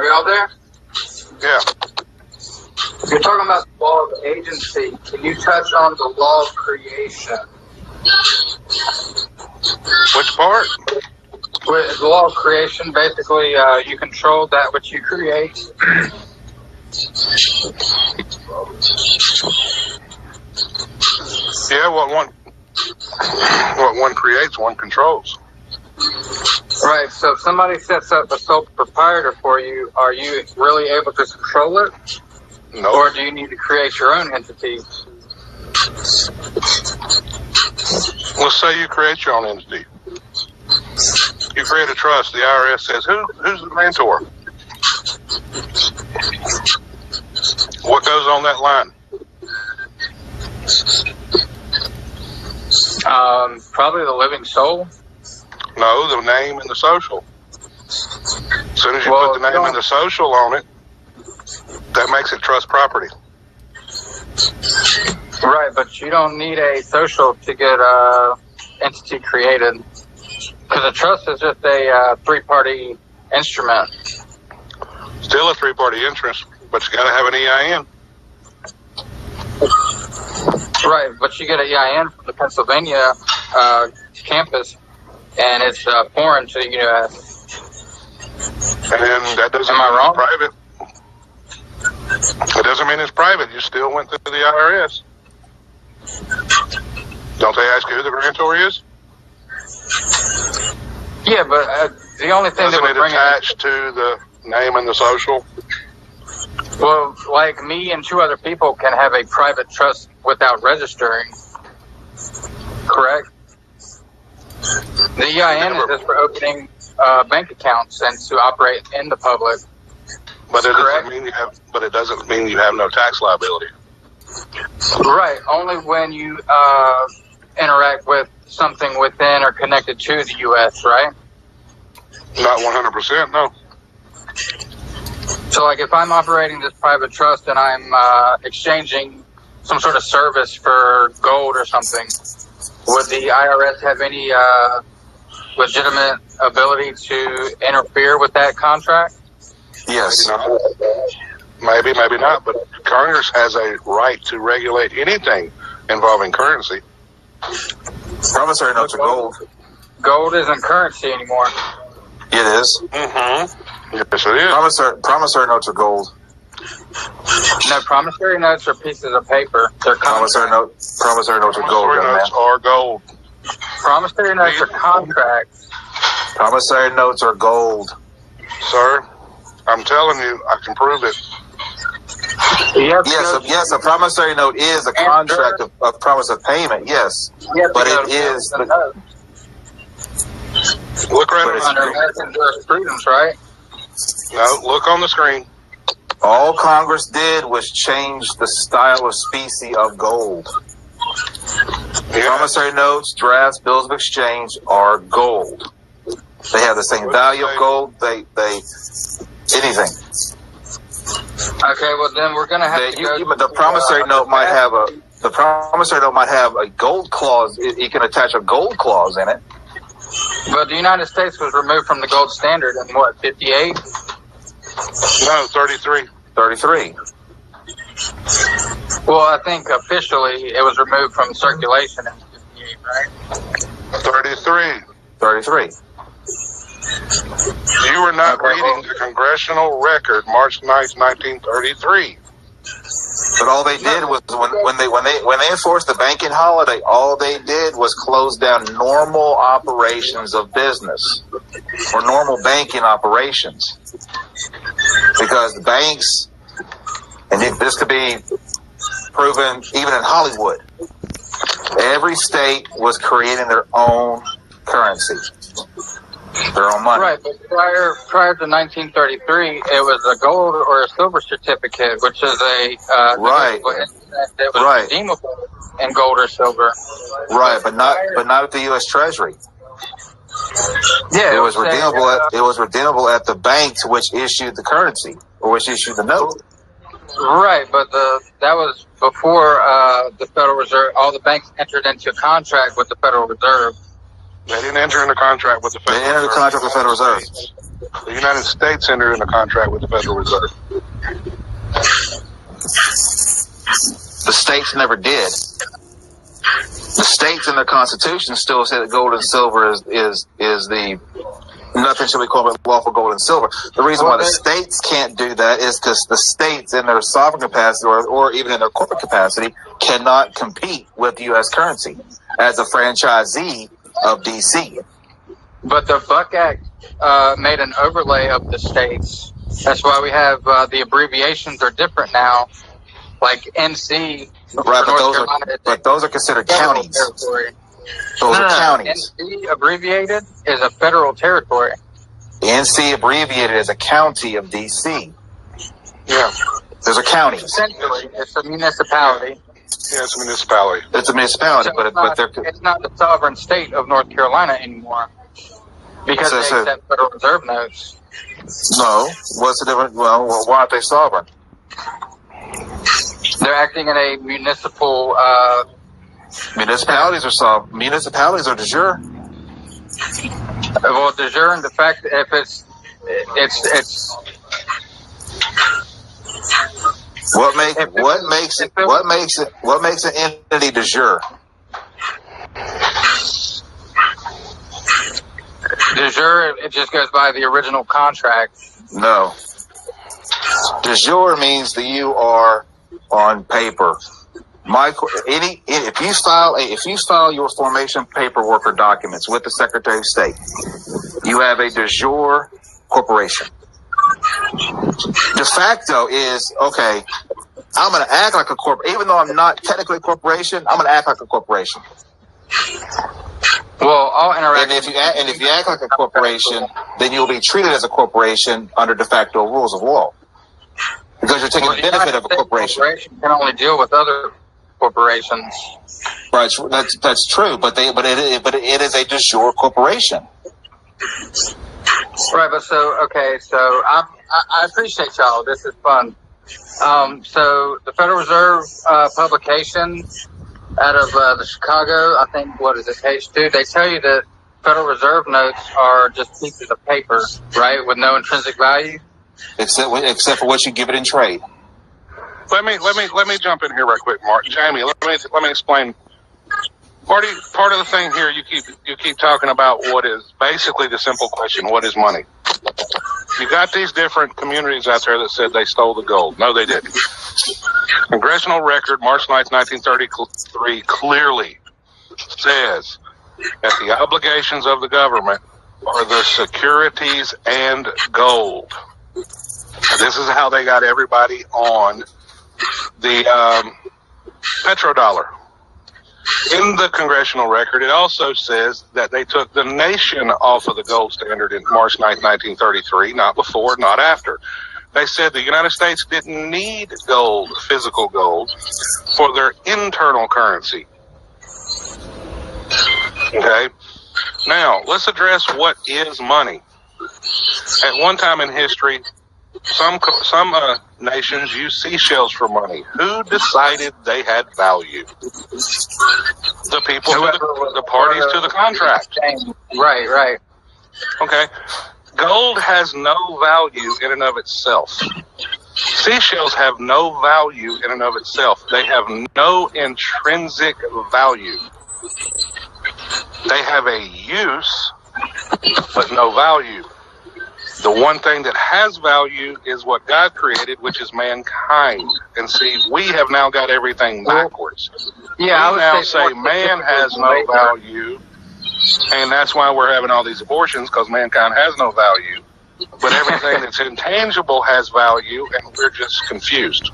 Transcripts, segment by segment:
Are y'all there? Yeah. You're talking about the law of agency. Can you touch on the law of creation? Which part? With the law of creation, basically, you control that which you create. Yeah, what one creates, one controls. Right, so if somebody sets up a sole proprietor for you, are you really able to control it? No. Or do you need to create your own entity? Let's say you create your own entity. You create a trust. The IRS says, who's the grantor? What goes on that line? Probably the living soul. No, the name and the social. As soon as you put the name and the social on it, that makes it trust property. Right, but you don't need a social to get a entity created. Because a trust is just a three-party instrument. Still a three-party interest, but you got to have an EIN. Right, but you get an EIN from the Pennsylvania campus, and it's foreign to the U.S. And then that doesn't mean it's private. It doesn't mean it's private. You still went through the IRS. Don't they ask you who the grantor is? Yeah, but the only thing doesn't that would it bring attach to the name and the social? Well, like me and two other people can have a private trust without registering. Correct? The EIN is just for opening bank accounts and to operate in the public. But it doesn't mean you have. But it doesn't mean you have no tax liability. Right. Only when you interact with something within or connected to the U.S. Right? Not 100%. No. So, like, if I'm operating this private trust and I'm exchanging some sort of service for gold or something, would the IRS have any legitimate ability to interfere with that contract? Yes. Maybe, maybe not. But Congress has a right to regulate anything involving currency. Promissory notes are gold. Gold isn't currency anymore. It is. Mm-hmm. Yes, it is. Promissory notes are gold. No, promissory notes are pieces of paper. They're promissory notes are gold. Promissory notes are gold. Promissory notes are contracts. Promissory notes are gold. Sir, I'm telling you, I can prove it. Yes, a promissory note is a contract of promise of payment, yes. But it is... Look right under American jurisprudence, right? No, look on the screen. All Congress did was change the style of specie of gold. Yeah. Promissory notes, drafts, bills of exchange are gold. They have the same value of gold. They anything. Okay, well then we're gonna have to but the promissory note might have a gold clause. You can attach a gold clause in it. But the United States was removed from the gold standard in what, 58? No, 33. 33. Well, I think officially it was removed from circulation in 58, right? 33. 33. You were not reading the congressional record, March 9th, 1933. But all they did was when they enforced the banking holiday, all they did was close down normal operations of business or normal banking operations, because the banks, and this could be proven even in Hollywood, every state was creating their own currency, their own money. Right, but prior to 1933, it was a gold or a silver certificate, which is a right. That was redeemable in gold or silver. Right, but not at the U.S. Treasury. Yeah, it was redeemable. It was redeemable at the banks which issued the currency or which issued the note. Right, but that was before the Federal Reserve. All the banks entered into a contract with the Federal Reserve. They didn't enter into contract with the Federal Reserve. They entered a contract with the Federal Reserve. The United States entered into a contract with the Federal Reserve. The states never did. The states in their constitution still say that gold and silver is the nothing shall be called but lawful gold and silver. The reason why the states can't do that is because the states in their sovereign capacity or even in their corporate capacity cannot compete with U.S. currency as a franchisee of D.C. But the Buck Act made an overlay of the states. That's why we have the abbreviations are different now. Like NC. Right, but those are considered counties. Territory. Those are counties. NC abbreviated is a federal territory. NC abbreviated is a county of D.C. Yeah. There's a county. Essentially, it's a municipality. Yeah, it's a municipality. It's a municipality, So it's not the sovereign state of North Carolina anymore because they accept Federal Reserve notes. No. What's the difference? Well, why aren't they sovereign? They're acting in a municipal. Municipalities are sovereign. Municipalities are de jure. Well, de jure, and the fact that if it's what makes an entity de jure? De jure, it just goes by the original contract. No. De jure means that you are on paper. If you file your formation paperwork or documents with the Secretary of State, you have a de jure corporation. De facto is, okay, I'm going to act like a corporation. Even though I'm not technically a corporation, I'm going to act like a corporation. Well, all and if you act like a corporation, then you'll be treated as a corporation under de facto rules of law. Because you're taking the benefit of a corporation. Corporation can only deal with other corporations. Right, that's true, but it is a de jure corporation. Right, but so I appreciate y'all. This is fun. So the Federal Reserve publication out of the Chicago, I think, what is it, page 2? They tell you that Federal Reserve notes are just pieces of paper, right, with no intrinsic value. Except for what you give it in trade. Let me jump in here right quick, Mark. Jamie, let me explain. Part of the thing here, you keep talking about what is basically the simple question: what is money? You got these different communities out there that said they stole the gold. No, they didn't. Congressional record, March 9th, 1933, clearly says that the obligations of the government are the securities and gold. This is how they got everybody on the petrodollar. In the congressional record, it also says that they took the nation off of the gold standard in March 9th, 1933, not before, not after. They said the United States didn't need gold, physical gold, for their internal currency. Okay? Now, let's address what is money. At one time in history, some nations use seashells for money. Who decided they had value? The people, the parties to the contract. Right. Okay. Gold has no value in and of itself. Seashells have no value in and of itself. They have no intrinsic value. They have a use, but no value. The one thing that has value is what God created, which is mankind. And see, we have now got everything backwards. Yeah, we now say man has no value, and that's why we're having all these abortions, because mankind has no value. But everything that's intangible has value, and we're just confused.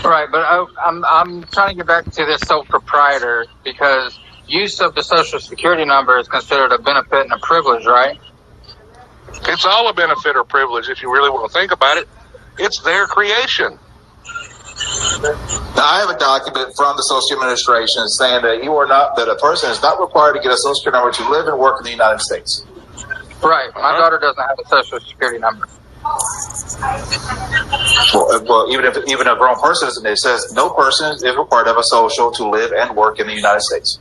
Right, but I'm trying to get back to this sole proprietor, because use of the Social Security number is considered a benefit and a privilege, right? It's all a benefit or privilege if you really want to think about it. It's their creation. Now, I have a document from the Social Administration saying that a person is not required to get a Social Security number to live and work in the United States. Right. My daughter doesn't have a Social Security number. Well, even a grown person, it says no person is required to have a social to live and work in the United States.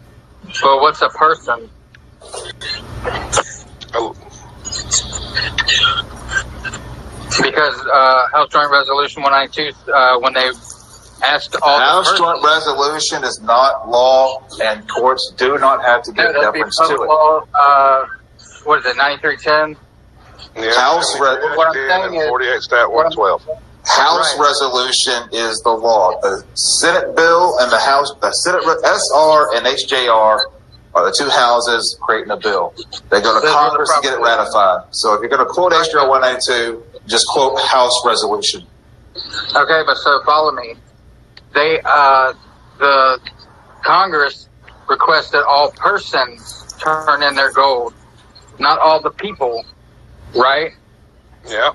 Well, what's a person? because House Joint Resolution 192, when they asked all House Joint Resolution is not law, and courts do not have to give deference to it. Law, what is it, 9310? Yeah, House what I'm saying is, 48 Stat 112. House resolution is the law. The Senate bill and the Senate SR and HJR are the two houses creating a bill. They go to Congress to get it ratified. So if you're going to quote HJR 192, just quote House resolution. Okay, but so follow me. They, the Congress requested all persons turn in their gold, not all the people, right? Yeah.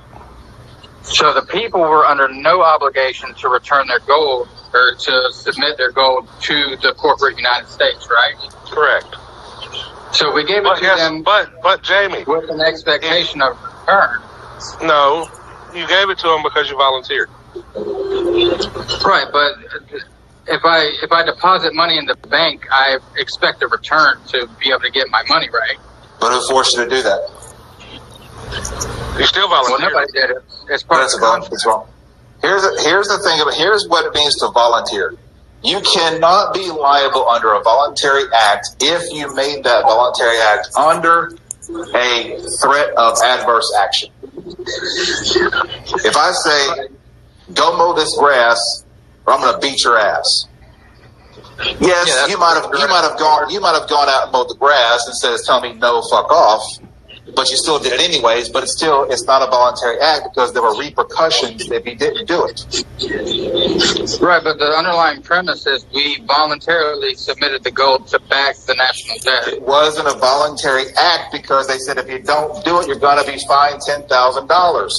So the people were under no obligation to return their gold or to submit their gold to the corporate United States, right? Correct. So we gave it to them, but Jamie, with an expectation of return. No, you gave it to them because you volunteered. Right, but if I deposit money in the bank, I expect a return to be able to get my money, right? But who forced you to do that? You still Well, volunteered. nobody did it. It's part of the contract. It's wrong. Here's the thing about here's what it means to volunteer. You cannot be liable under a voluntary act if you made that voluntary act under a threat of adverse action. If I say, go mow this grass, or I'm going to beat your ass. Yes, Yeah, you might have gone out and mowed the grass instead of telling me no, fuck off. But you still did it anyways. But it's not a voluntary act because there were repercussions if you didn't do it. Right, but the underlying premise is we voluntarily submitted the gold to back the national debt. It wasn't a voluntary act because they said if you don't do it, you're going to be fined $10,000.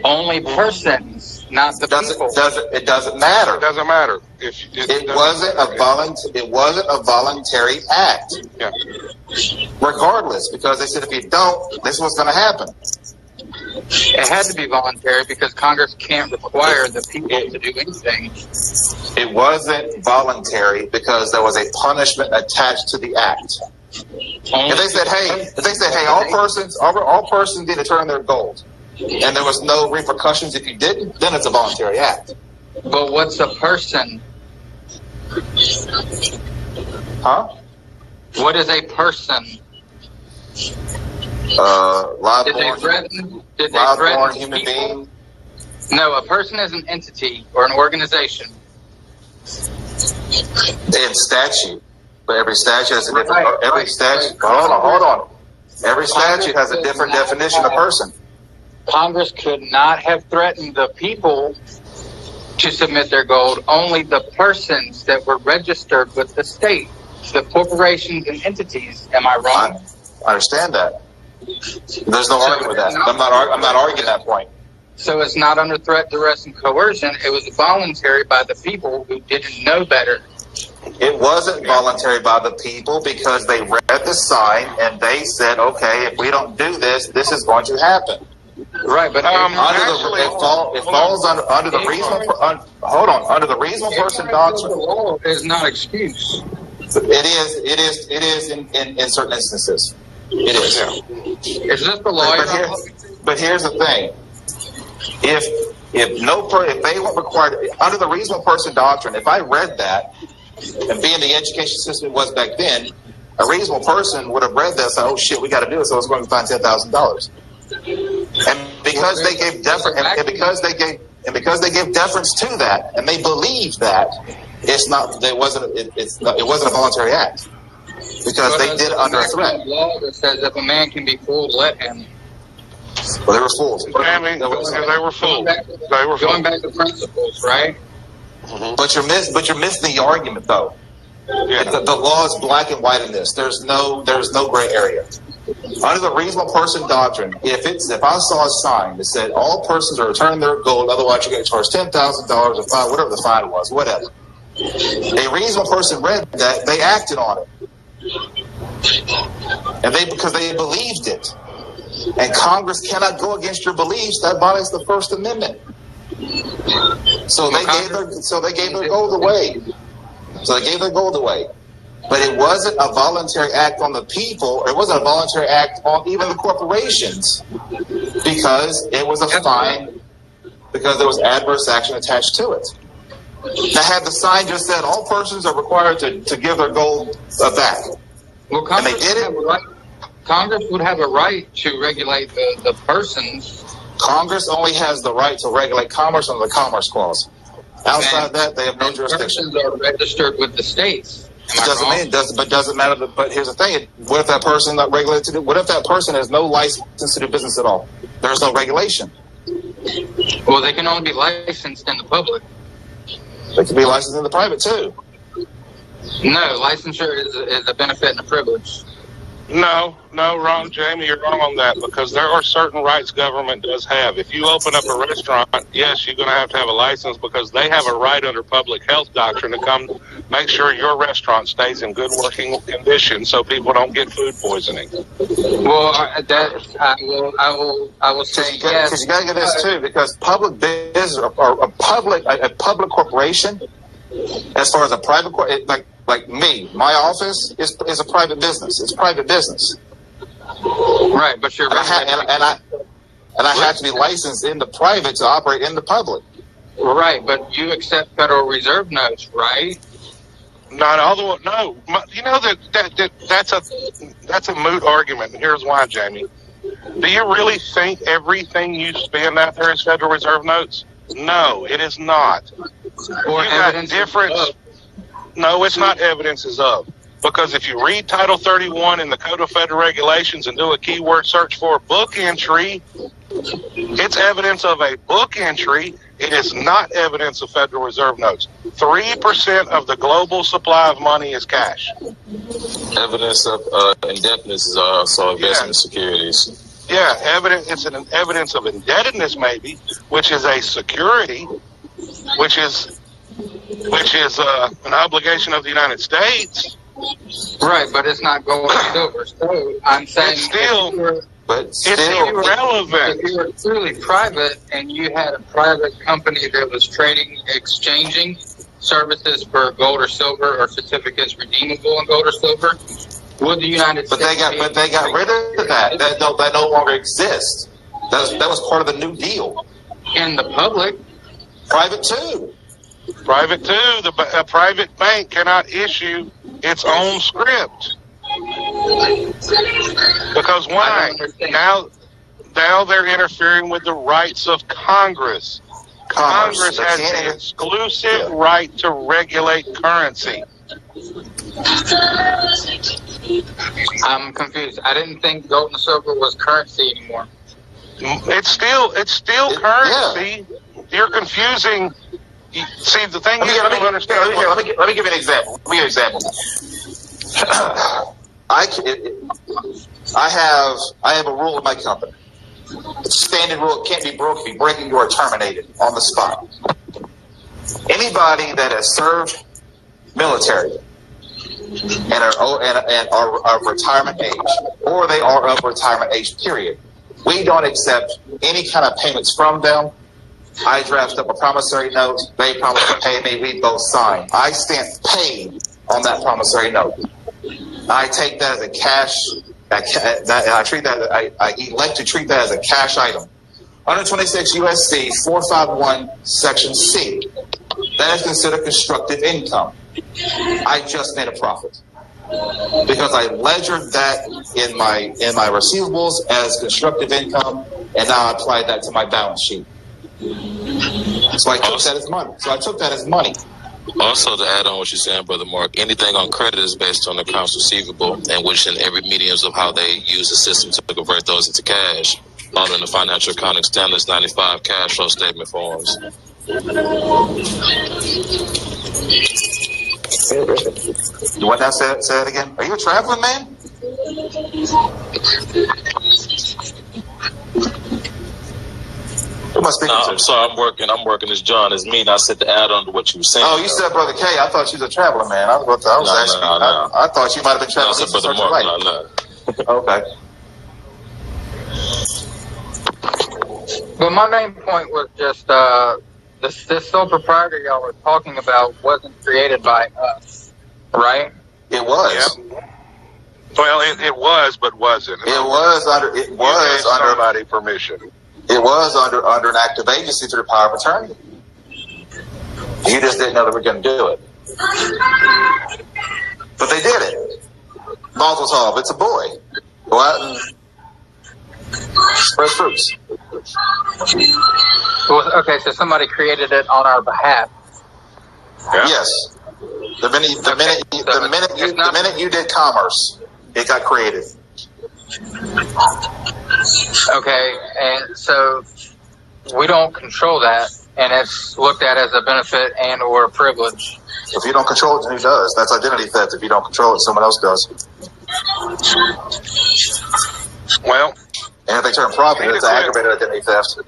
Only persons, not the people. It doesn't matter. It doesn't matter. It wasn't a voluntary act. Yeah. Regardless, because they said if you don't, this is what's going to happen. It had to be voluntary because Congress can't require the people to do anything. It wasn't voluntary because there was a punishment attached to the act. If they said, hey, all persons need to turn their gold, and there was no repercussions if you didn't, then it's a voluntary act. But what's a person? Huh? What is a person? Did they threaten human people? being. No, a person is an entity or an organization. In statute, but every statute has a different. Right, every right, statute. right. Hold on. Every statute has a different definition of person. Congress could not have threatened the people to submit their gold. Only the persons that were registered with the state, the corporations and entities. Am I wrong? I understand that. There's no argument with that. I'm not arguing that point. So it's not under threat, duress, and coercion. It was voluntary by the people who didn't know better. It wasn't voluntary by the people because they read the sign and they said, okay, if we don't do this, this is going to happen. Right, but it falls under the reasonable person doctrine. The law is not excuse. It is in certain instances. It is. Is this the law? But here's the thing: if they weren't required under the reasonable person doctrine, if I read that, and being the education system was back then, a reasonable person would have read that and said, "Oh shit, we got to do it." So it's going to find $10,000. And because they gave deference, and because they gave deference to that, and they believed that, it wasn't a voluntary act because they did under a threat. Law that says if a man can be fooled, let him. Well, they were fools. They were fools. Going back to principles, right? Mm-hmm. But you're missing the argument, though. Yeah. The law is black and white in this. There's no gray area. Under the reasonable person doctrine, if I saw a sign that said all persons are returning their gold, otherwise you're going to charge $10,000 or fine, whatever the fine was, whatever. A reasonable person read that, they acted on it, and because they believed it. And Congress cannot go against your beliefs. That violates the First Amendment. So they gave their gold away. But it wasn't a voluntary act on the people, or it wasn't a voluntary act on even the corporations, because it was a fine because there was adverse action attached to it. Now, had the sign just said all persons are required to give their gold back, Well, and they did it. Congress would have a right to regulate the persons. Congress only has the right to regulate commerce under the Commerce Clause. Outside of that, they have no jurisdiction. Persons are registered with the states. Doesn't matter. But here's the thing: what if that person not regulated to do? What if that person has no license to do business at all? There's no regulation. Well, they can only be licensed in the public. They can be licensed in the private too. No, licensure is a benefit and a privilege. No, wrong, Jamie. You're wrong on that, because there are certain rights government does have. If you open up a restaurant, yes, you're going to have a license, because they have a right under public health doctrine to come make sure your restaurant stays in good working condition so people don't get food poisoning. Well, I will say yes. Because you got to get this too, because public business or a public corporation, as far as a private like me, my office is a private business. It's private business. Right, but you're I have to be licensed in the private to operate in the public. Right, but you accept Federal Reserve notes, right? Not all the way. No, you know that's a moot argument. And here's why, Jamie. Do you really think everything you spend out there is Federal Reserve notes? No, it is not. Or you got different. No, it's not evidences of. Because if you read Title 31 in the Code of Federal Regulations and do a keyword search for book entry, it's evidence of a book entry. It is not evidence of Federal Reserve notes. 3% of the global supply of money is cash. Evidence of indebtedness is also investment securities. Yeah, it's an evidence of indebtedness, maybe, which is a security, which is an obligation of the United States. Right, but it's not gold and silver. So I'm saying it's irrelevant. If you were truly private and you had a private company that was exchanging services for gold or silver or certificates redeemable in gold or silver, would the United States? But they got rid of that. That no longer exists. That was part of the New Deal. In the public, private too. Private too. A private bank cannot issue its own script. Because why? Now they're interfering with the rights of Congress. Congress has the exclusive right to regulate currency. I'm confused. I didn't think gold and silver was currency anymore. It's still currency. Yeah. You're confusing. See, the thing is, let me give you an example. I have a rule in my company. It's a standard rule. It can't be broken. If you break it, you are terminated on the spot. Anybody that has served military and are of retirement age, or they are of retirement age, period, we don't accept any kind of payments from them. I draft up a promissory note. They promise to pay me. We both sign. I stamp paid on that promissory note. I take that as a cash. I treat that. I elect to treat that as a cash item. 126 USC 451 Section C. That is considered constructive income. I just made a profit because I ledgered that in my receivables as constructive income, and now I apply that to my balance sheet. So I took that as money. Also, to add on what you're saying, Brother Mark, anything on credit is based on accounts receivable, and which in every mediums of how they use the system to convert those into cash, following the Financial Accounting Standards 95 cash flow statement forms. You want that say it again? Are you a traveling man? I'm sorry, I'm working this John. It's me, and I said to add on to what you were saying. Oh, you said Brother K. I thought you was a traveling man. I thought you might have been traveling. I said Brother Mark. Okay. But my main point was just this sole proprietor y'all were talking about wasn't created by us, right? It was. Yeah. Well, it was, but wasn't. It was under somebody permission. It was under an active agency through the power of attorney. You just didn't know they were going to do it. But they did it. Mazel tov, it's a boy. Go out and spread fruits. Okay, so somebody created it on our behalf. Yeah. Yes. The minute you did commerce, it got created. Okay, and so we don't control that, and it's looked at as a benefit and or a privilege. If you don't control it, then who does? That's identity theft. If you don't control it, someone else does. Well, and if they turn profit, it's aggravated identity theft.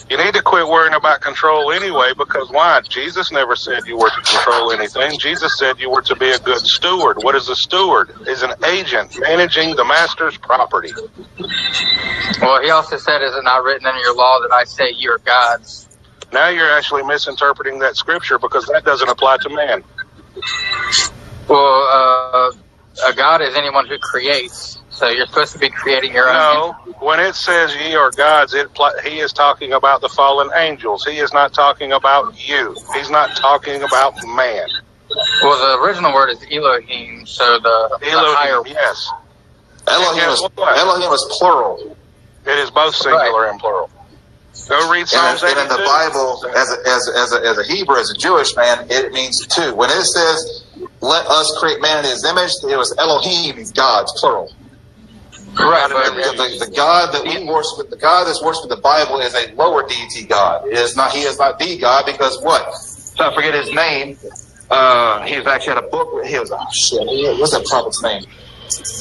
you need to quit worrying about control anyway, because why? Jesus never said you were to control anything. Jesus said you were to be a good steward. What is a steward? Is an agent managing the master's property. Well, he also said, is it not written in your law that I say you are gods? Now you're actually misinterpreting that scripture, because that doesn't apply to man. Well, a god is anyone who creates. So you're supposed to be creating your own. No, when it says ye are gods, he is talking about the fallen angels. He is not talking about you. He's not talking about man. Well, the original word is Elohim, so the higher. Yes. Elohim is plural. It is both singular and plural. Go read Psalms 82. And in the Bible, as a Hebrew, as a Jewish man, it means two. When it says, let us create man in his image, it was Elohim, means gods, plural. Right, the God that we worship, the God that's worshipped in the Bible is a lower deity God. He is not the God, because what? So I forget his name. He's actually had a book. What's that prophet's name?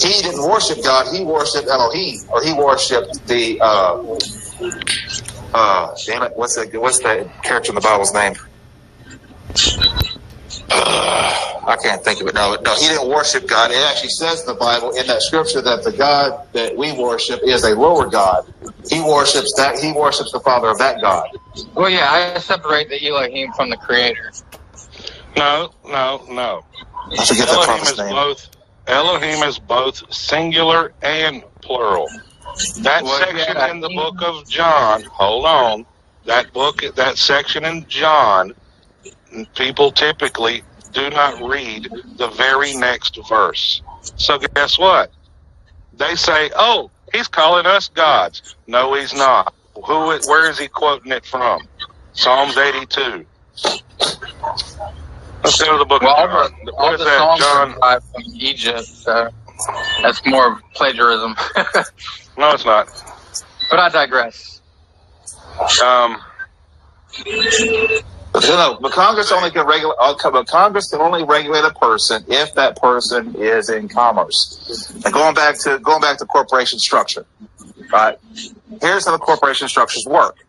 He didn't worship God. He worshipped Elohim, or he worshipped the damn it. What's that character in the Bible's name? I can't think of it. No, he didn't worship God. It actually says in the Bible, in that scripture, that the God that we worship is a lower God. He worships the father of that God. Well, yeah, I separate the Elohim from the Creator. No. I forget that prophet's name. Elohim is both singular and plural. That section in the book of John, hold on, that section in John, people typically do not read the very next verse. So guess what? They say, oh, he's calling us gods. No, he's not. Where is he quoting it from? Psalms 82. Let's go to the book of John. What is that, John? From Egypt, so that's more plagiarism. No, it's not. But I digress. But Congress only can regulate. Congress can only regulate a person if that person is in commerce. And going back to corporation structure, right? Here's how the corporation structures work.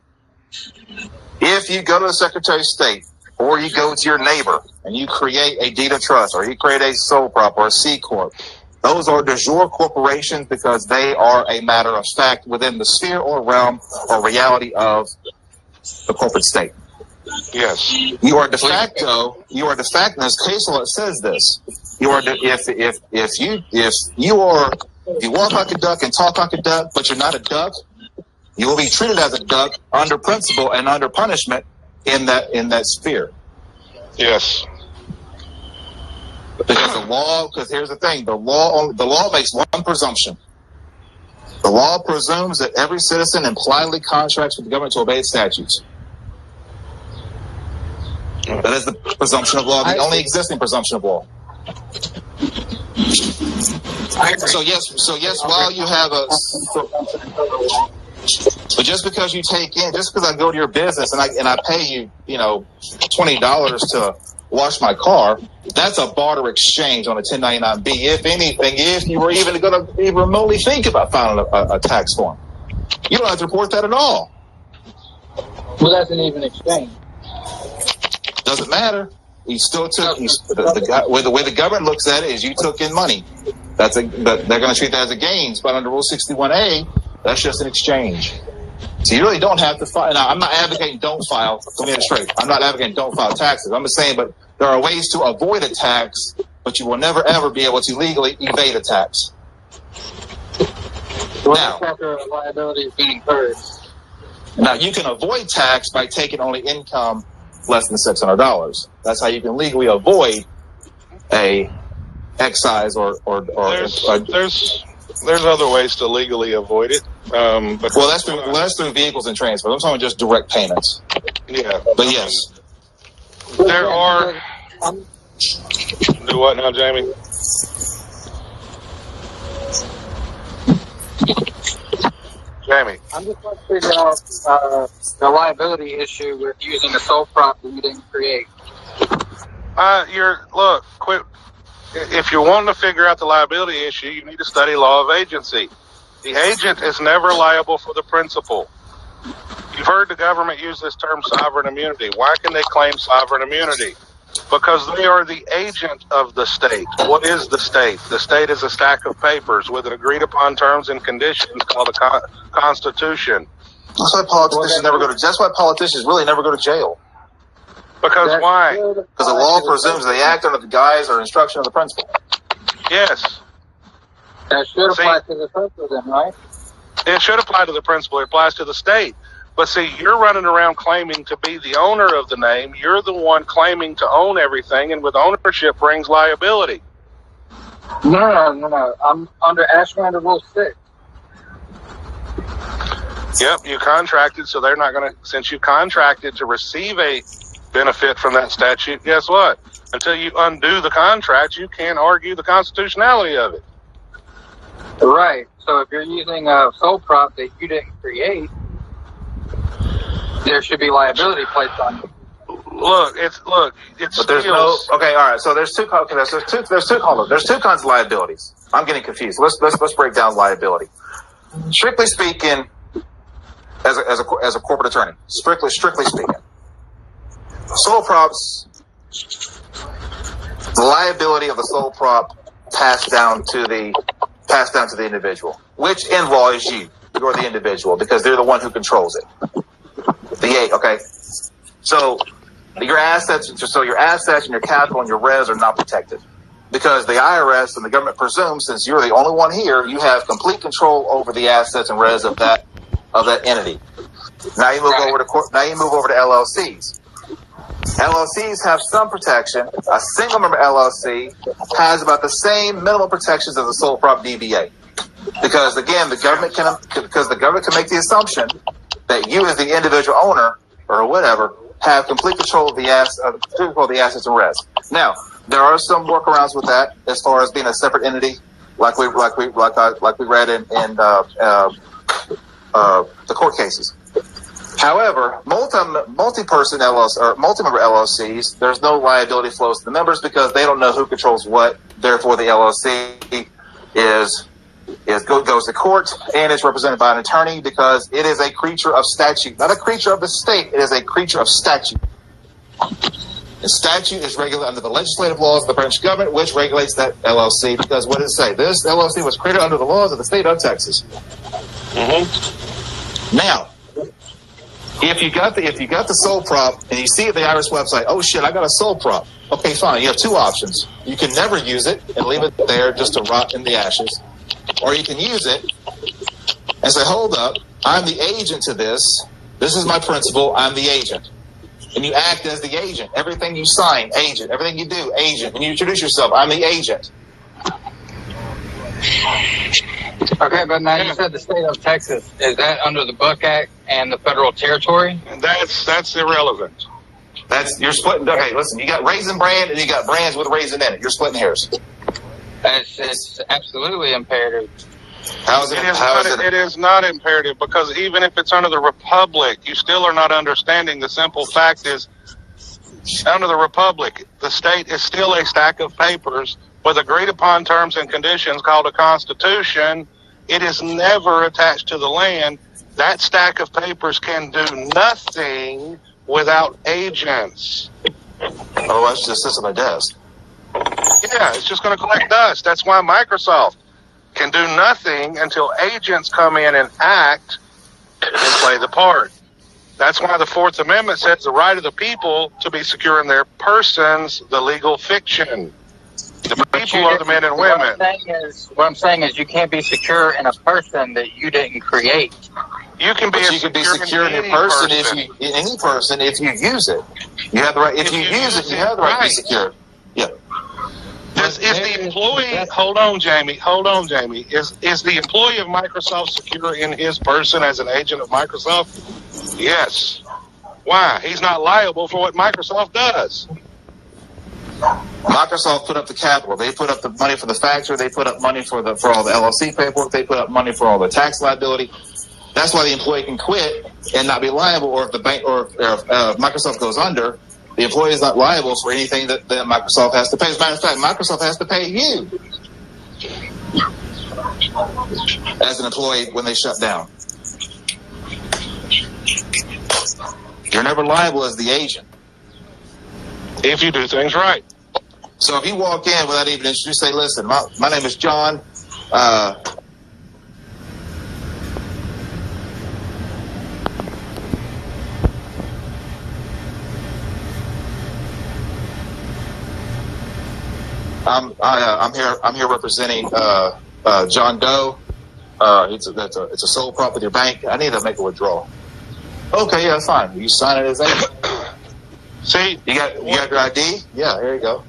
If you go to the Secretary of State, or you go to your neighbor and you create a deed of trust, or you create a sole prop or a C corp, those are de jure corporations because they are a matter of fact within the sphere or realm or reality of the corporate state. Yes. You are de facto. In this case law, it says this. You are if you walk like a duck and talk like a duck, but you're not a duck, you will be treated as a duck under principle and under punishment in that sphere. Yes. Because here's the thing: the law makes one presumption. The law presumes that every citizen impliedly contracts with the government to obey its statutes. That is the presumption of law, the only existing presumption of law. So yes, while you have but just because you just because I go to your business and I pay you, $20 to wash my car, that's a barter exchange on a 1099-B. If anything, if you were even going to even remotely think about filing a tax form, you don't have to report that at all. Well, that's an even exchange. Doesn't matter. He still took. The way the government looks at it is you took in money. They're going to treat that as a gains, but under Rule 61A, that's just an exchange. So you really don't have to file. Now, I'm not advocating don't file. Let me get it straight. I'm not advocating don't file taxes. I'm just saying, but there are ways to avoid a tax, but you will never ever be able to legally evade a tax. Now, liability is being incurred. Now, you can avoid tax by taking only income less than $600. That's how you can legally avoid a excise or there's other ways to legally avoid it. That's through vehicles and transfers. I'm talking just direct payments. Yeah, but yes, there are. Do what now, Jamie? Jamie. I'm just trying to figure out the liability issue with using a sole prop that you didn't create. Quit. If you're wanting to figure out the liability issue, you need to study law of agency. The agent is never liable for the principal. You've heard the government use this term sovereign immunity. Why can they claim sovereign immunity? Because they are the agent of the state. What is the state? The state is a stack of papers with an agreed upon terms and conditions called a constitution. That's why politicians never go to. That's why politicians really never go to jail. Because why? Because the law presumes they act under the guise or instruction of the principal. Yes. That should apply to the principal then, right? It should apply to the principal. It applies to the state. But see, you're running around claiming to be the owner of the name. You're the one claiming to own everything, and with ownership brings liability. No. I'm under Rule 6. Yep, you contracted, so they're not going to, since you contracted to receive a benefit from that statute, guess what? Until you undo the contract, you can't argue the constitutionality of it. Right. So if you're using a sole prop that you didn't create, there should be liability placed on you. But there's no. Okay, all right. So there's two kinds of liabilities. I'm getting confused. Let's break down liability. Strictly speaking, as a corporate attorney, strictly speaking, sole props, the liability of the sole prop passed down to the individual, which involves you. You're the individual because they're the one who controls it. Okay. So your assets and your capital and your res are not protected because the IRS and the government presumes, since you're the only one here, you have complete control over the assets and res of that entity. Now you move over to LLCs. LLCs have some protection. A single member LLC has about the same minimum protections as a sole prop DBA, because again, the government can make the assumption that you, as the individual owner or whatever, have complete control of the assets and res. Now, there are some workarounds with that, as far as being a separate entity, like we read in the court cases. However, multi-person LLC or multi-member LLCs, there's no liability flows to the members because they don't know who controls what. Therefore, the LLC goes to court and is represented by an attorney because it is a creature of statute, not a creature of the state. It is a creature of statute. And statute is regulated under the legislative laws of the branch of government, which regulates that LLC. Because what does it say? This LLC was created under the laws of the state of Texas. Mm-hmm. Now, if you got the sole prop and you see at the IRS website, oh shit, I got a sole prop. Okay, fine. You have two options. You can never use it and leave it there just to rot in the ashes. Or you can use it and say, hold up, I'm the agent to this. This is my principal. I'm the agent. And you act as the agent. Everything you sign, agent. Everything you do, agent. When you introduce yourself, I'm the agent. Okay, but now you said the state of Texas. Is that under the Buck Act and the federal territory? That's irrelevant. You're splitting. Okay, listen, you got Raisin Bran and you got brands with raisin in it. You're splitting hairs. It's absolutely imperative. It is not imperative, because even if it's under the Republic, you still are not understanding the simple fact is, under the Republic, the state is still a stack of papers with agreed upon terms and conditions called a constitution. It is never attached to the land. That stack of papers can do nothing without agents. Oh, that's just sits on my desk. Yeah, it's just going to collect dust. That's why Microsoft can do nothing until agents come in and act and play the part. That's why the Fourth Amendment says the right of the people to be secure in their persons, the legal fiction. The people are the men and women. What I'm saying is you can't be secure in a person that you didn't create. You can be, secure in any person if you use it. You have the right. If you use it, you have the right to be secure. Yeah. Is the employee? Hold on, Jamie. Is the employee of Microsoft secure in his person as an agent of Microsoft? Yes. Why? He's not liable for what Microsoft does. Microsoft put up the capital. They put up the money for the factory. They put up money for all the LLC paperwork. They put up money for all the tax liability. That's why the employee can quit and not be liable. Or if the bank or if Microsoft goes under, the employee is not liable for anything that Microsoft has to pay. As a matter of fact, Microsoft has to pay you as an employee when they shut down. You're never liable as the agent. If you do things right. So if you walk in without even introducing, say, listen, my name is John. I'm here representing John Doe. It's a sole property bank. I need to make a withdrawal. Okay, yeah, fine. You sign it as agent. See, you got your ID? Yeah, here you go.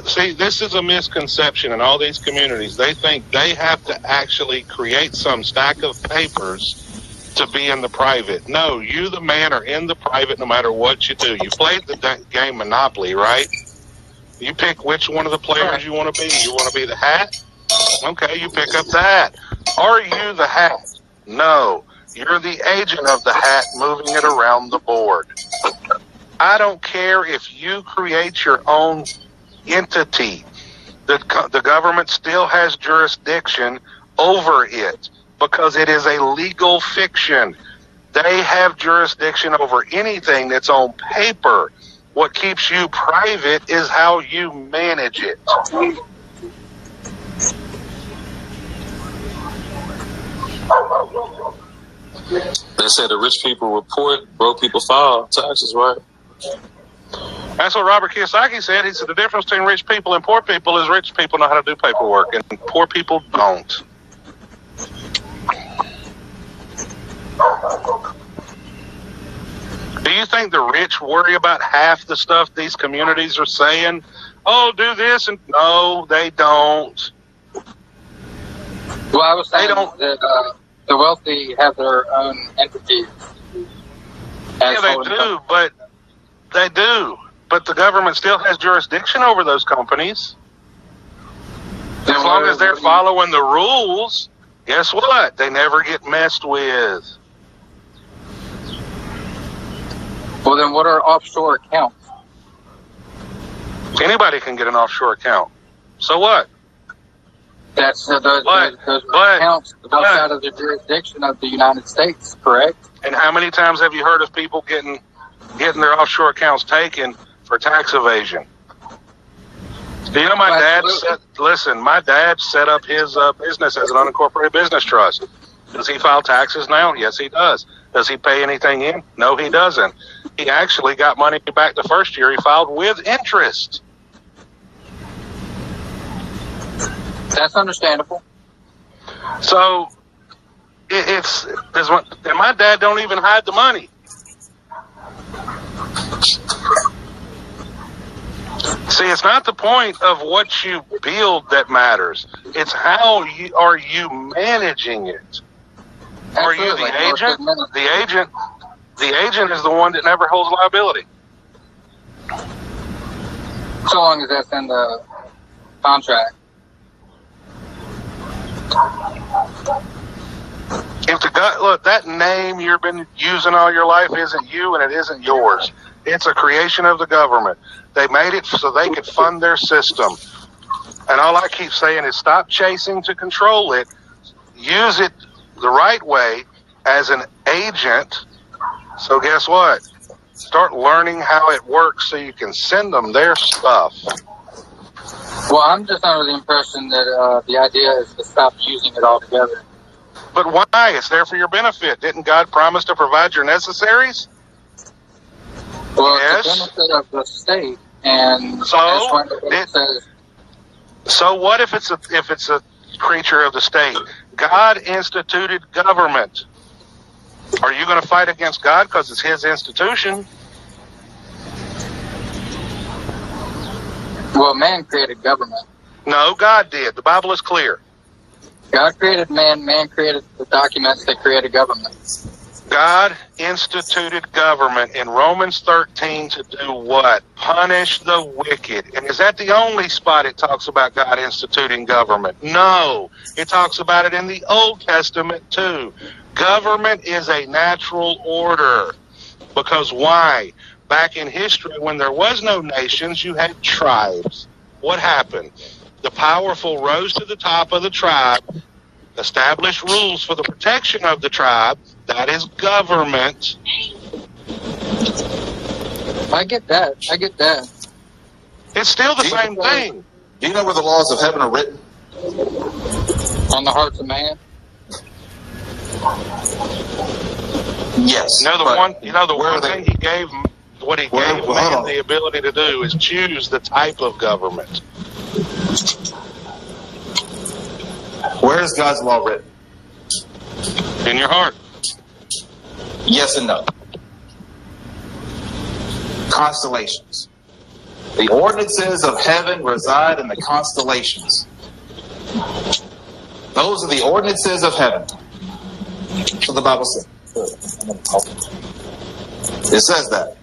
See, this is a misconception in all these communities. They think they have to actually create some stack of papers to be in the private. No, you, the man, are in the private no matter what you do. You played the game Monopoly, right? You pick which one of the players you want to be. You want to be the hat? Okay, you pick up the hat. Are you the hat? No, you're the agent of the hat moving it around the board. I don't care if you create your own entity. The government still has jurisdiction over it because it is a legal fiction. They have jurisdiction over anything that's on paper. What keeps you private is how you manage it. They say the rich people report, broke people file taxes, right? That's what Robert Kiyosaki said. He said the difference between rich people and poor people is rich people know how to do paperwork, and poor people don't. Do you think the rich worry about half the stuff these communities are saying? Oh, do this, and no, they don't. Well, I was saying that the wealthy have their own entities. Yeah, they do. But the government still has jurisdiction over those companies. As long as they're following the rules, guess what? They never get messed with. Well, then what are offshore accounts? Anybody can get an offshore account. So what? Those accounts outside of the jurisdiction of the United States, correct? And how many times have you heard of people getting their offshore accounts taken for tax evasion? Do you know my dad set up his business as an unincorporated business trust. Does he file taxes now? Yes, he does. Does he pay anything in? No, he doesn't. He actually got money back the first year he filed with interest. That's understandable. So and my dad don't even hide the money. See, it's not the point of what you build that matters. It's how are you managing it. Are you the agent? The agent is the one that never holds liability. So long as that's in the contract. Look, that name you've been using all your life isn't you and it isn't yours. It's a creation of the government. They made it so they could fund their system. And all I keep saying is stop chasing to control it. Use it the right way as an agent. So guess what? Start learning how it works so you can send them their stuff. Well, I'm just under the impression that the idea is to stop using it altogether. But why? It's there for your benefit. Didn't God promise to provide your necessaries? Well, yes. It's the benefit of the state, and so what if it's a creature of the state? God instituted government. Are you going to fight against God because it's his institution? Well, man created government. No, God did. The Bible is clear. God created man. Man created the documents that created government. God instituted government in Romans 13 to do what? Punish the wicked. And is that the only spot it talks about God instituting government? No. It talks about it in the Old Testament too. Government is a natural order. Because why? Back in history, when there was no nations, you had tribes. What happened? The powerful rose to the top of the tribe, established rules for the protection of the tribe. That is government. I get that. It's still the same thing. Do you know where the laws of heaven are written? On the hearts of man. Yes. The one thing he gave, what he gave man the ability to do is choose the type of government. Where is God's law written? In your heart. Yes and no. Constellations. The ordinances of heaven reside in the constellations. Those are the ordinances of heaven. That's what the Bible says. It says that.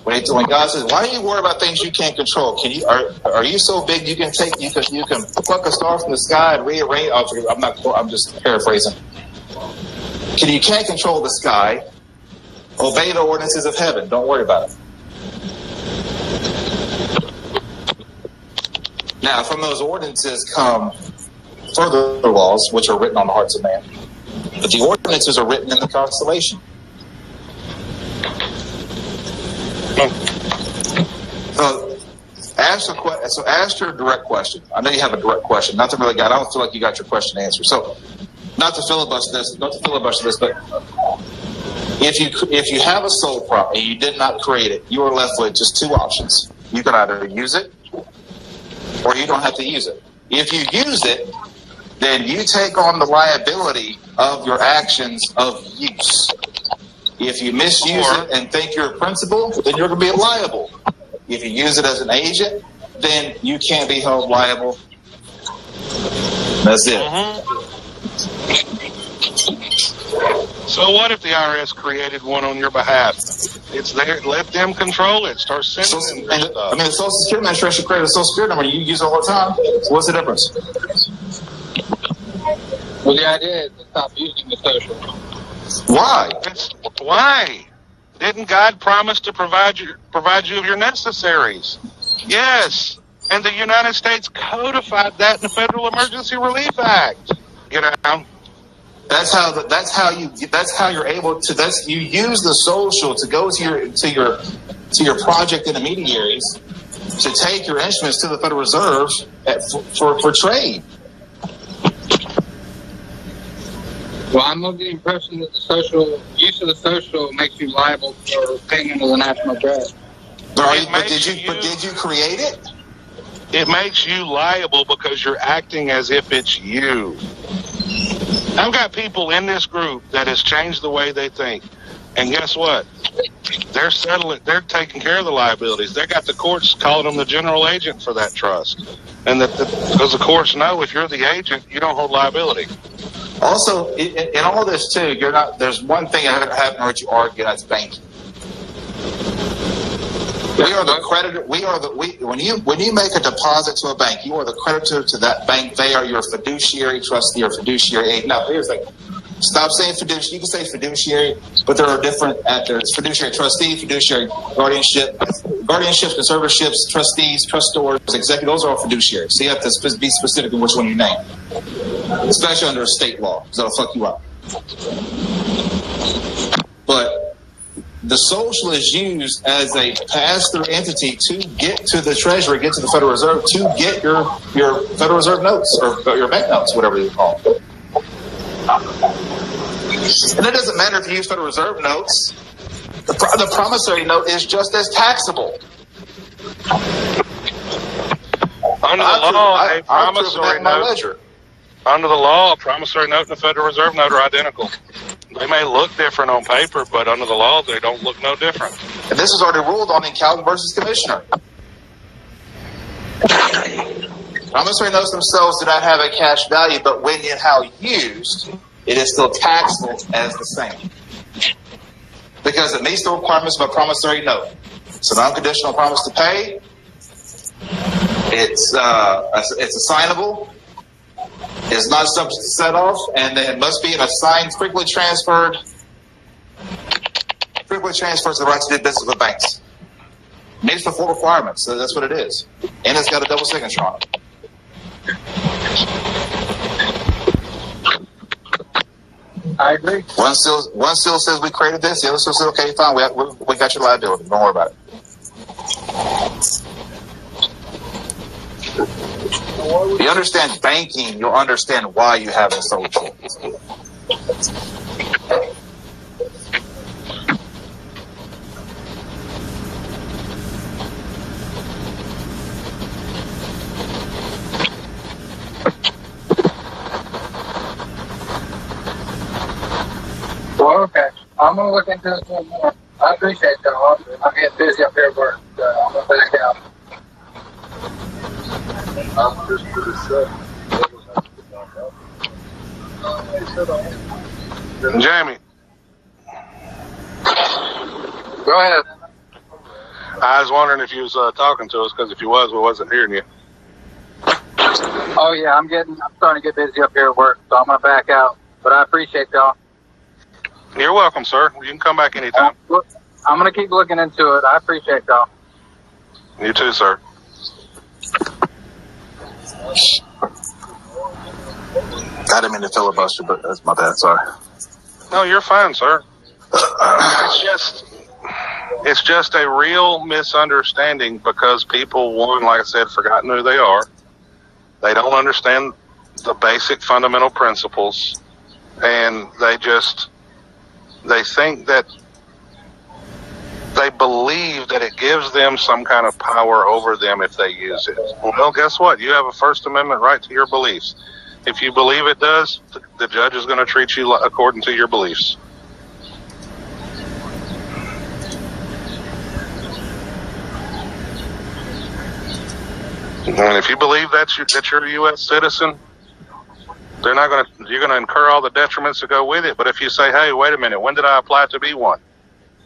When God says, "Why do you worry about things you can't control? Are you so big you can pluck a star from the sky and rearrange?" I'm just paraphrasing. You can't control the sky. Obey the ordinances of heaven. Don't worry about it. Now, from those ordinances come further laws, which are written on the hearts of man. But the ordinances are written in the constellation. So ask your direct question. I know you have a direct question. I don't feel like you got your question answered. So, not to filibuster this, but if you have a soul prop and you did not create it, you are left with just two options. You can either use it, or you don't have to use it. If you use it, then you take on the liability of your actions of use. If you misuse it and think you're a principal, then you're going to be liable. If you use it as an agent, then you can't be held liable. That's it. So what if the IRS created one on your behalf? It's there. Let them control it. Start sending them stuff. I mean, the Social Security Administration created a Social Security number. You use it all the time. So what's the difference? Well, the idea is to stop using the social. Why? Didn't God promise to provide you of your necessaries? Yes. And the United States codified that in the Federal Emergency Relief Act. You know. That's how you're able to. You use the social to go to your project intermediaries to take your instruments to the Federal Reserve for trade. Well, I'm of the impression that the use of the social makes you liable for payment of the national debt. But did you create it? It makes you liable because you're acting as if it's you. I've got people in this group that has changed the way they think. And guess what? They're settling. They're taking care of the liabilities. They got the courts calling them the general agent for that trust. And because the courts know if you're the agent, you don't hold liability. Also, in all this too, you're not. There's one thing I haven't heard you argue. That's banking. We are the creditor. When you make a deposit to a bank, you are the creditor to that bank. They are your fiduciary trustee or fiduciary agent. Now, here's the thing. Stop saying fiduciary. You can say fiduciary, but there are different actors. Fiduciary trustee, fiduciary guardianships, conservatorships, trustees, trustors, executive. Those are all fiduciaries. So you have to be specific in which one you name, especially under state law, because that'll fuck you up. But the social is used as a pass-through entity to get to the Treasury, get to the Federal Reserve, to get your Federal Reserve notes or your bank notes, whatever you call them. And it doesn't matter if you use Federal Reserve notes. The promissory note is just as taxable. Under the law, a promissory note. Under the law, a promissory note and a Federal Reserve note are identical. They may look different on paper, but under the law, they don't look no different. And this is already ruled on in Calvin versus Commissioner. Promissory notes themselves do not have a cash value, but when and how used, it is still taxable as the same. Because it meets the requirements of a promissory note. It's an unconditional promise to pay. It's assignable. It's not subject to set off, and then it must be an assigned, frequently transferred to the right to do business with banks. Meets the 4 requirements, so that's what it is. And it's got a double signature on it. I agree. One seal says we created this, the other seal says, okay, fine, we got your liability. Don't worry about it. If you understand banking, you'll understand why you have a social. Well, okay. I'm going to look into this a little more. I appreciate y'all. I'm getting busy up here at work. So I'm going to back out. Jamie. Go ahead. I was wondering if you was talking to us, because if you was, we wasn't hearing you. Oh, yeah. I'm starting to get busy up here at work, so I'm going to back out. But I appreciate y'all. You're welcome, sir. You can come back anytime. I'm going to keep looking into it. I appreciate y'all. You too, sir. I didn't mean to filibuster, but that's my bad. Sorry. No, you're fine, sir. It's just a real misunderstanding because people, one, like I said, forgotten who they are. They don't understand the basic fundamental principles, and they think that they believe that it gives them some kind of power over them if they use it. Well, guess what? You have a First Amendment right to your beliefs. If you believe it does, the judge is going to treat you according to your beliefs. And if you believe that you're a U.S. citizen, you're going to incur all the detriments that go with it. But if you say, hey, wait a minute, when did I apply to be one?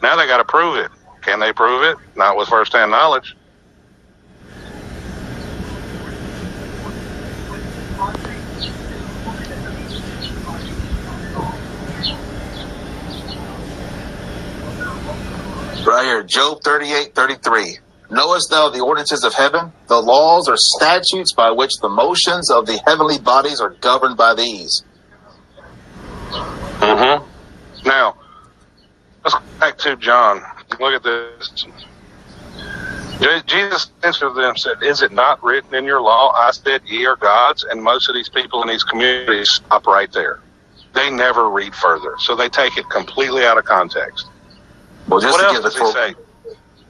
Now they got to prove it. Can they prove it? Not with firsthand knowledge. Right here, Job 38:33. Knowest thou the ordinances of heaven? The laws or statutes by which the motions of the heavenly bodies are governed by these. Mm-hmm. Now, let's go back to John. Look at this. Jesus answered them and said, is it not written in your law, I said ye are gods? And most of these people in these communities stop right there. They never read further. So they take it completely out of context. Well, just what to else give the does he say?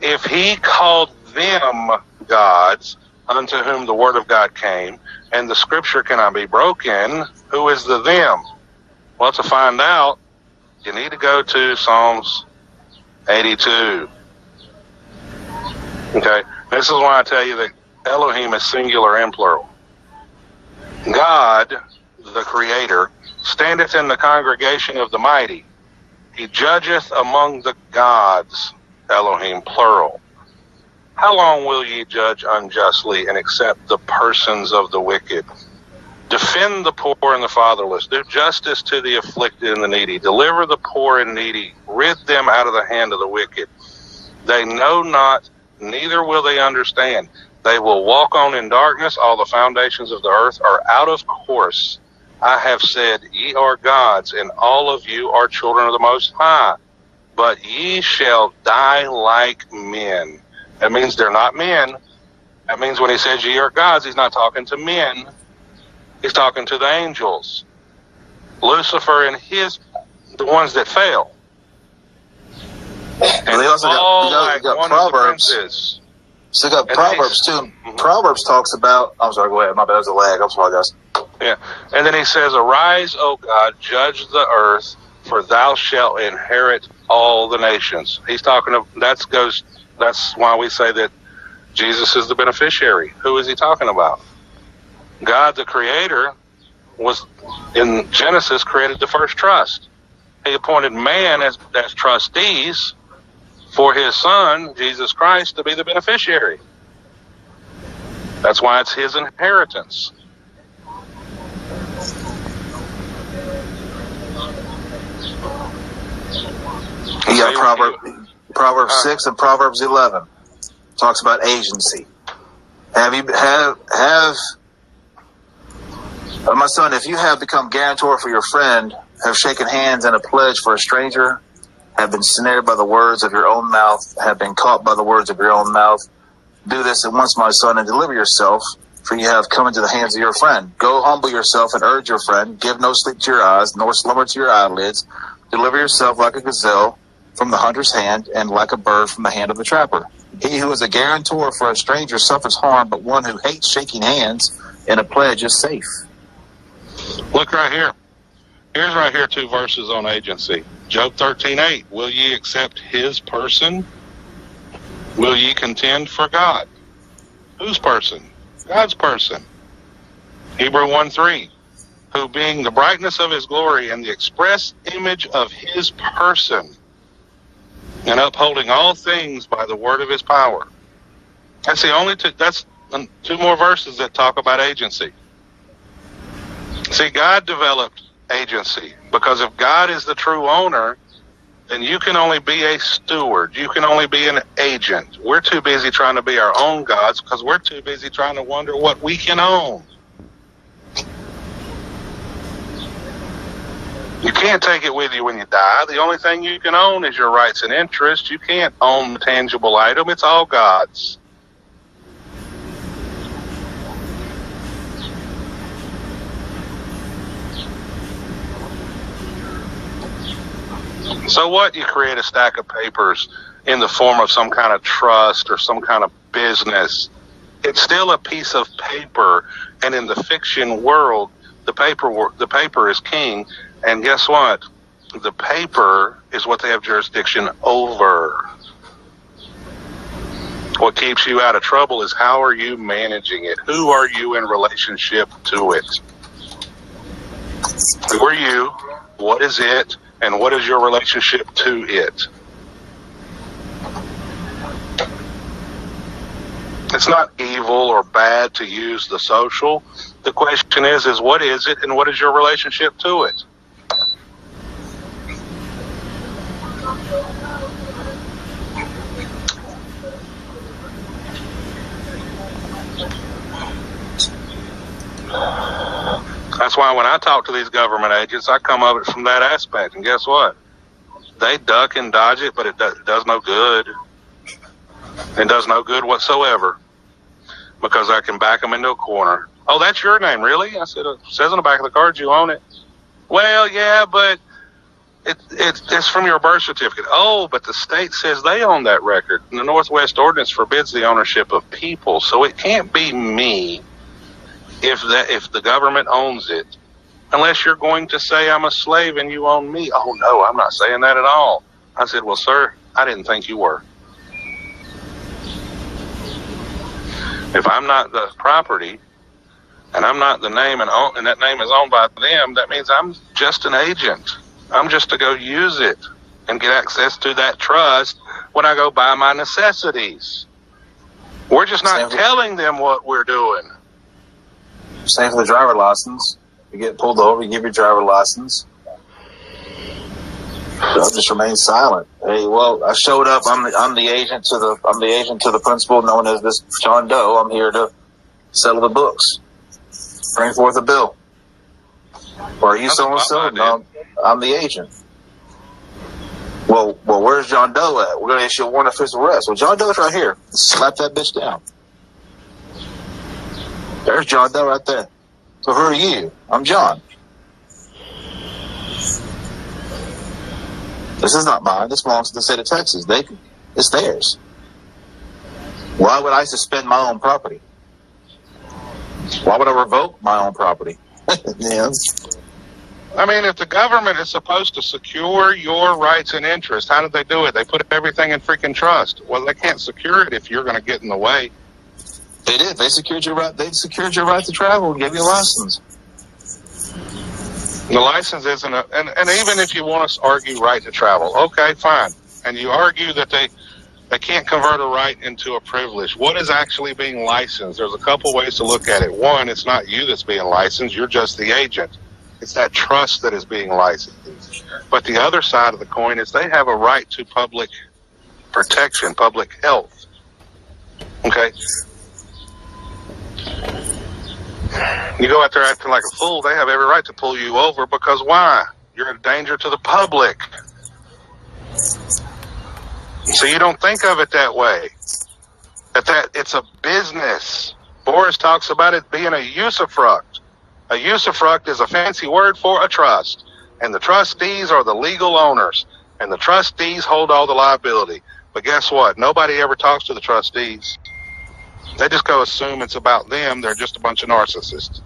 If he called them gods unto whom the word of God came, and the scripture cannot be broken, who is the them? Well, to find out, you need to go to Psalms 82. Okay, this is why I tell you that Elohim is singular and plural. God, the Creator, standeth in the congregation of the mighty. He judgeth among the gods, Elohim, plural. How long will ye judge unjustly and accept the persons of the wicked? Defend the poor and the fatherless. Do justice to the afflicted and the needy. Deliver the poor and needy. Rid them out of the hand of the wicked. They know not, neither will they understand. They will walk on in darkness. All the foundations of the earth are out of course. I have said, ye are gods, and all of you are children of the Most High. But ye shall die like men. That means they're not men. That means when he says ye are gods, he's not talking to men. He's talking to the angels. Lucifer and the ones that fell. And they also got Proverbs. So you got Proverbs too. Mm-hmm. Proverbs talks about, I'm sorry, go ahead. My bad, there's a lag. I'm sorry, guys. Yeah. And then he says, arise, O God, judge the earth, for thou shalt inherit all the nations. He's talking of, that's why we say that Jesus is the beneficiary. Who is he talking about? God, the creator, was in Genesis created the first trust. He appointed man as trustees for his son, Jesus Christ, to be the beneficiary. That's why it's his inheritance. Yeah, Proverbs 6 and Proverbs 11 talks about agency. My son, if you have become guarantor for your friend, have shaken hands in a pledge for a stranger, have been snared by the words of your own mouth, have been caught by the words of your own mouth, do this at once, my son, and deliver yourself, for you have come into the hands of your friend. Go humble yourself and urge your friend. Give no sleep to your eyes, nor slumber to your eyelids. Deliver yourself like a gazelle from the hunter's hand, and like a bird from the hand of the trapper. He who is a guarantor for a stranger suffers harm, but one who hates shaking hands in a pledge is safe. Look right here. Here's right here 2 verses on agency. Job 13:8. Will ye accept his person? Will ye contend for God? Whose person? God's person. Hebrew 1:3. Who being the brightness of his glory and the express image of his person, and upholding all things by the word of his power. That's the only that's 2 more verses that talk about agency. See, God developed agency, because if God is the true owner, then you can only be a steward. You can only be an agent. We're too busy trying to be our own gods because we're too busy trying to wonder what we can own. You can't take it with you when you die. The only thing you can own is your rights and interests. You can't own the tangible item. It's all God's. So what? You create a stack of papers in the form of some kind of trust or some kind of business. It's still a piece of paper, and in the fiction world, the paper is king. And guess what? The paper is what they have jurisdiction over. What keeps you out of trouble is how are you managing it? Who are you in relationship to it? Who are you? What is it? And what is your relationship to it? It's not evil or bad to use the social. The question is what is it and what is your relationship to it? That's why when I talk to these government agents, I come of it from that aspect. And guess what? They duck and dodge it, but it does no good. It does no good whatsoever, because I can back them into a corner. Oh, that's your name, really? I said, it says on the back of the card you own it. Well, yeah, but it's from your birth certificate. Oh, but the state says they own that record. And the Northwest Ordinance forbids the ownership of people, so it can't be me if the government owns it, unless you're going to say I'm a slave and you own me. Oh, no, I'm not saying that at all. I said, well, sir, I didn't think you were. If I'm not the property and I'm not the name and that name is owned by them, that means I'm just an agent. I'm just to go use it and get access to that trust when I go buy my necessities. We're just not telling them what we're doing. Same for the driver license. You get pulled over, you give your driver license. They'll just remain silent. Hey, well, I showed up. I'm the agent to the principal known as this John Doe. I'm here to settle the books. Bring forth a bill. Or are you so and so? No, I'm the agent. Well, where's John Doe at? We're going to issue a warrant of official arrest. Well, John Doe's right here. Slap that bitch down. There's John Doe right there. So who are you? I'm John. This is not mine. This belongs to the state of Texas. It's theirs. Why would I suspend my own property? Why would I revoke my own property? Yeah. I mean, if the government is supposed to secure your rights and interests, how did they do it? They put everything in freaking trust. Well, they can't secure it if you're going to get in the way. They did. They secured your right. They secured your right to travel and gave you a license. The license isn't and even if you want to argue right to travel, okay, fine. And you argue that they can't convert a right into a privilege. What is actually being licensed? There's a couple ways to look at it. One, it's not you that's being licensed. You're just the agent. It's that trust that is being licensed. But the other side of the coin is they have a right to public protection, public health. Okay? You go out there acting like a fool, they have every right to pull you over because why? You're a danger to the public. So you don't think of it that way. That it's a business. Boris talks about it being a usufruct. A usufruct is a fancy word for a trust. And the trustees are the legal owners. And the trustees hold all the liability. But guess what? Nobody ever talks to the trustees. They just go assume it's about them. They're just a bunch of narcissists.